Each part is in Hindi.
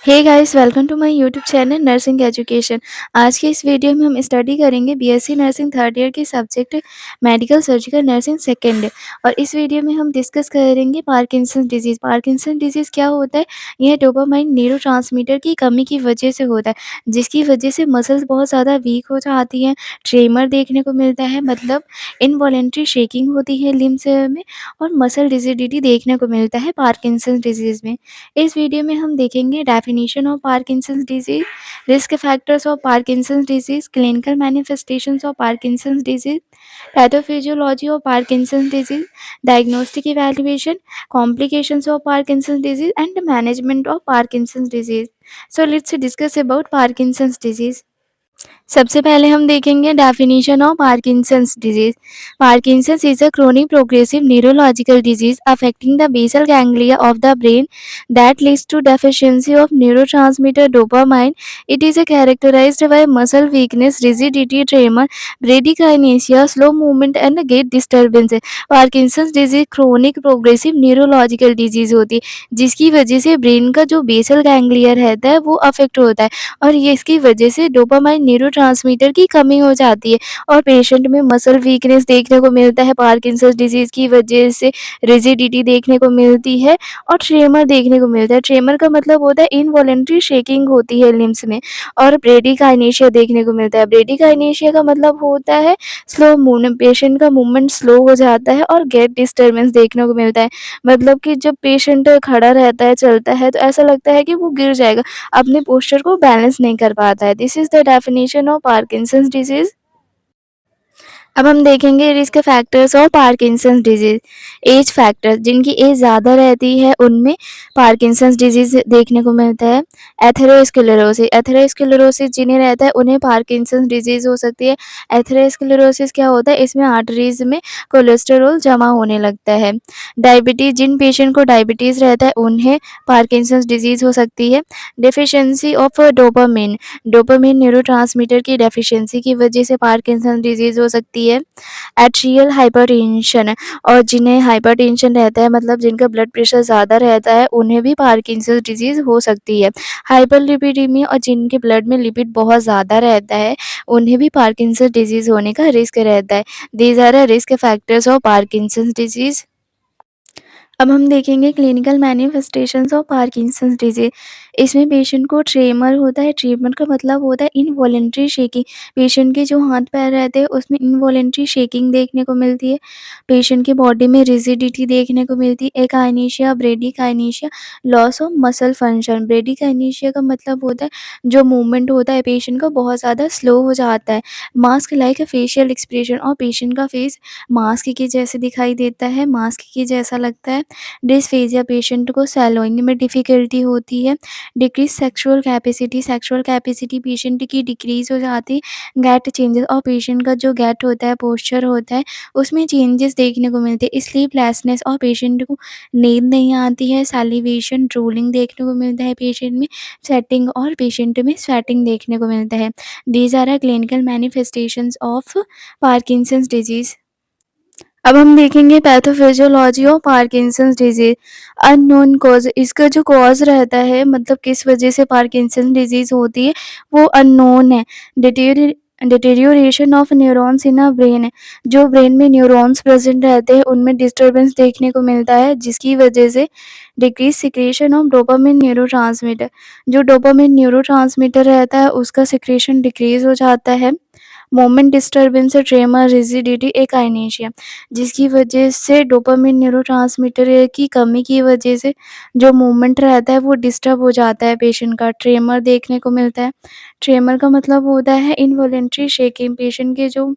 Hey guys, welcome to my YouTube channel nursing education. आज के इस वीडियो में हम स्टडी करेंगे बीएससी नर्सिंग थर्ड ईयर के subject medical surgical nursing second. और इस वीडियो में हम डिस्कस करेंगे पार्किंसन डिजीज़। पार्किंसन डिजीज़ क्या होता है? यह डोपामाइन न्यूरोट्रांसमीटर की कमी की वजह से होता है, जिसकी वजह से मसल्स बहुत ज़्यादा वीक हो जाती हैं, ट्रेमर देखने को मिलता है, मतलब इनवॉलेंट्री शेकिंग होती है लिम्स में, और मसल रिजिडिटी देखने को मिलता है पार्किंसन डिजीज़ में। इस वीडियो में हम देखेंगे definition of Parkinson's disease, risk factors of Parkinson's disease, clinical manifestations of Parkinson's disease, pathophysiology of Parkinson's disease, diagnostic evaluation, complications of Parkinson's disease and management of Parkinson's disease. So let's discuss about Parkinson's disease. सबसे पहले हम देखेंगे definition of Parkinson's disease. Parkinson's is a chronic progressive neurological disease affecting the basal ganglia of the brain that leads to deficiency of neurotransmitter dopamine. It is characterized by muscle weakness, rigidity, tremor, bradykinesia, slow movement and gait disturbance. Parkinson's disease chronic progressive neurological disease होती है, जिसकी वजह से ब्रेन का जो बेसल गैंग्लिया रहता है वो अफेक्ट होता है, और ये इसकी वजह से डोपामाइन न्यूरोट्रांसमीटर की कमी हो जाती है, और पेशेंट में मसल वीकनेस देखने को मिलता है। पार्किंसंस डिजीज की वजह से रिजिडिटी देखने को मिलती है और ट्रेमर देखने को मिलता है। ट्रेमर का मतलब होता है इनवॉलेंट्री शेकिंग होती है लिम्स में, और ब्रेडिकाइनेशिया देखने को मिलता है। ब्रेडिकाइनेशिया का मतलब होता है स्लो मूवमेंट, पेशेंट का मूवमेंट स्लो हो जाता है, और गेट डिस्टर्बेंस देखने को मिलता है, मतलब कि जब पेशेंट खड़ा रहता है, चलता है, तो ऐसा लगता है कि वो गिर जाएगा, अपने पोस्चर को बैलेंस नहीं कर पाता है। This is the definition of Parkinson's disease. अब हम देखेंगे रिस्क फैक्टर्स और पार्किंसंस डिजीज। एज फैक्टर, जिनकी एज ज़्यादा रहती है उनमें पार्किंसंस डिजीज देखने को मिलता है। एथेरोस्क्लेरोसिस, एथेरोस्क्लेरोसिस जिन्हें रहता है उन्हें पार्किंसंस डिजीज हो सकती है। एथेरोस्क्लेरोसिस क्या होता है? इसमें आर्टरीज में कोलेस्टेरोल जमा होने लगता है। डायबिटीज, जिन पेशेंट को डायबिटीज़ रहता है उन्हें पार्किंसंस डिजीज हो सकती है। Deficiency of dopamine, dopamine neurotransmitter की डेफिशिएंसी की वजह से पार्किंसन डिजीज हो सकती है। एट्रियल हाइपरटेंशन, और जिन्हें हाइपरटेंशन रहता है, मतलब जिनका ब्लड प्रेशर ज़्यादा रहता है, उन्हें भी पार्किंसन डिजीज हो सकती है। हाइपरलिपिडेमिया, और जिनके ब्लड में लिपिड बहुत ज़्यादा रहता है, उन्हें भी पार्किंसन डिजीज होने का रिस्क रहता है। These are risk factors of Parkinson disease. अब हम देखेंगे clinical manifestations of Parkinson's disease. इसमें पेशेंट को ट्रेमर होता है। ट्रेमर का मतलब होता है इनवॉलेंट्री शेकिंग। पेशेंट के जो हाथ पैर रहते हैं उसमें इनवॉलेंट्री शेकिंग देखने को मिलती है। पेशेंट की बॉडी में रिजिडिटी देखने को मिलती है। एकाइनेशिया, ब्रेडिकाइनेशिया, लॉस ऑफ मसल फंक्शन। ब्रेडिकाइनेशिया का मतलब होता है जो मूवमेंट होता है पेशेंट का बहुत ज़्यादा स्लो हो जाता है। मास्क लाइक फेशियल एक्सप्रेशन, और पेशेंट का फेस मास्क के जैसे दिखाई देता है, मास्क के जैसा लगता है। डिस्फेजिया, पेशेंट को सैलोइंग में डिफ़िकल्टी होती है। Decrease sexual capacity, sexual capacity patient की डिक्रीज़ हो जाती है। गैट चेंजेस, और पेशेंट का जो गैट होता है, पोस्चर होता है, उसमें चेंजेस देखने को मिलते हैं। स्लीपलेसनेस, और पेशेंट को नींद नहीं आती है। सैलिवेशन, ड्रूलिंग देखने को मिलता है पेशेंट में। स्वेटिंग, और पेशेंट में स्वेटिंग देखने को मिलता है। These are clinical manifestations of Parkinson's disease. अब हम देखेंगे pathophysiology of Parkinson's disease. Unknown cause, इसका जो कॉज रहता है, मतलब किस वजह से पार्किंसन डिजीज होती है, वो अननोन है। Deterioration of neurons in a brain है, जो ब्रेन में न्यूरॉन्स प्रेजेंट रहते हैं उनमें डिस्टर्बेंस देखने को मिलता है, जिसकी वजह से decrease secretion of dopamine neurotransmitter, जो डोपामिन न्यूरोट्रांसमीटर रहता है उसका सिक्रेशन डिक्रीज हो जाता है। मोमेंट डिस्टर्बेंस, ट्रेमर, रिजिडिटी, एकाइनेशिया, जिसकी वजह से डोपामिन न्यूरोट्रांसमीटर की कमी की वजह से जो मूवमेंट रहता है वो डिस्टर्ब हो जाता है पेशेंट का। ट्रेमर देखने को मिलता है। ट्रेमर का मतलब होता है इनवॉलेंट्री शेकिंग, पेशेंट के जो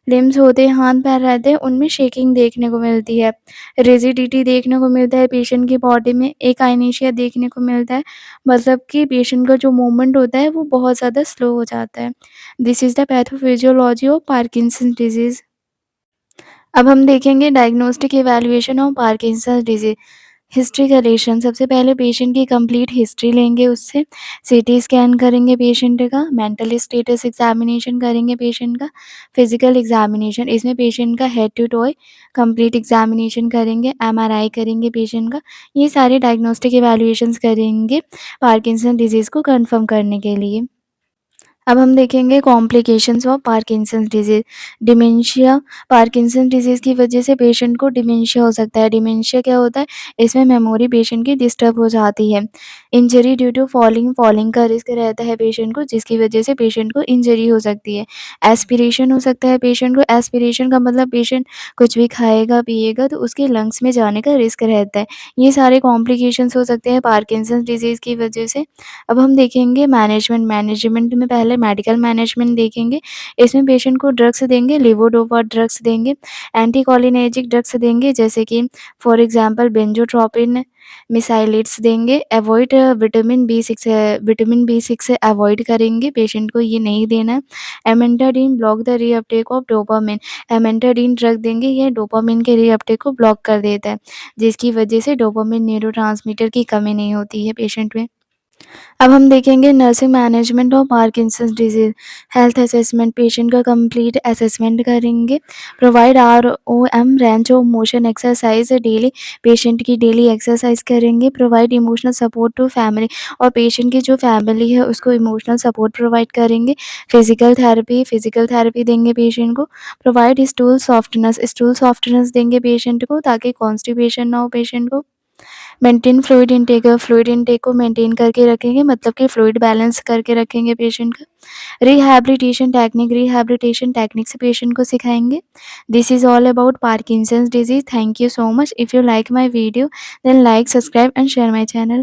लिम्स होते हैं, हाथ पैर रहते हैं, उनमें शेकिंग देखने को मिलती है। रिजिडिटी देखने को मिलता है पेशेंट की बॉडी में। एकाइनेशिया देखने को मिलता है, मतलब कि पेशेंट का जो मूवमेंट होता है वो बहुत ज़्यादा स्लो हो जाता है। This is the pathophysiology of Parkinson's disease. अब हम देखेंगे diagnostic evaluation of Parkinson's disease. History collection, सबसे पहले पेशेंट की कंप्लीट हिस्ट्री लेंगे उससे, सीटी स्कैन करेंगे पेशेंट का, मेंटल स्टेटस एग्जामिनेशन करेंगे पेशेंट का, फिजिकल एग्जामिनेशन, इसमें पेशेंट का head to toe complete examination करेंगे, एमआरआई करेंगे पेशेंट का। ये सारे डायग्नोस्टिक इवैल्यूएशंस करेंगे पार्किंसन डिजीज़ को कंफर्म करने के लिए। अब हम देखेंगे complications of Parkinson's disease. Dementia, Parkinson disease की वजह से पेशेंट को डिमेंशिया हो सकता है। डिमेंशिया क्या होता है? इसमें मेमोरी पेशेंट की डिस्टर्ब हो जाती है। Injury due to falling, falling का रिस्क रहता है पेशेंट को, जिसकी वजह से पेशेंट को इंजरी हो सकती है। एस्पिरेशन हो सकता है पेशेंट को, एस्पिरेशन का मतलब पेशेंट कुछ भी खाएगा, पिएगा तो उसके लंग्स में जाने का रिस्क रहता है। ये सारे कॉम्प्लिकेशंस हो सकते हैं पार्किंसंस डिजीज़ की वजह से। अब हम देखेंगे मैनेजमेंट, मैनेजमेंट में पहले मेडिकल मैनेजमेंट देखेंगे। इसमें पेशेंट को ड्रग्स देंगे, लेवोडोपा ड्रग्स देंगे, एंटीकोलिनेर्जिक ड्रग्स देंगे जैसे कि फॉर एग्जांपल बेंजोट्रोपिन, मिसाइलेट्स देंगे। अवॉइड विटामिन बी6 अवॉइड करेंगे, पेशेंट को ये नहीं देना है। Amantadine block the reuptake of dopamine, amantadine drug देंगे, यह डोपामिन के रीअपटेक को ब्लॉक कर देता है, जिसकी वजह से डोपामिन न्यूरोट्रांसमीटर की कमी नहीं होती है पेशेंट में। अब हम देखेंगे नर्सिंग मैनेजमेंट और Parkinson's disease. Health assessment, patient का कंप्लीट असेसमेंट करेंगे। Provide ROM, range of motion exercise daily, patient की डेली एक्सरसाइज करेंगे। Provide emotional support to family, और पेशेंट की जो फैमिली है उसको इमोशनल सपोर्ट प्रोवाइड करेंगे। फिजिकल थेरेपी देंगे पेशेंट को। प्रोवाइड स्टूल सॉफ्टनेस देंगे पेशेंट को ताकि कॉन्स्टिपेशन ना हो पेशेंट को। मेंटेन फ्लूइड इनटेक को मेंटेन करके रखेंगे, मतलब कि फ्लूइड बैलेंस करके रखेंगे पेशेंट का। रिहैबिलिटेशन टेक्निक से पेशेंट को सिखाएंगे। This is all about Parkinson's disease. Thank you so much. If you like my video then like, subscribe and share my channel.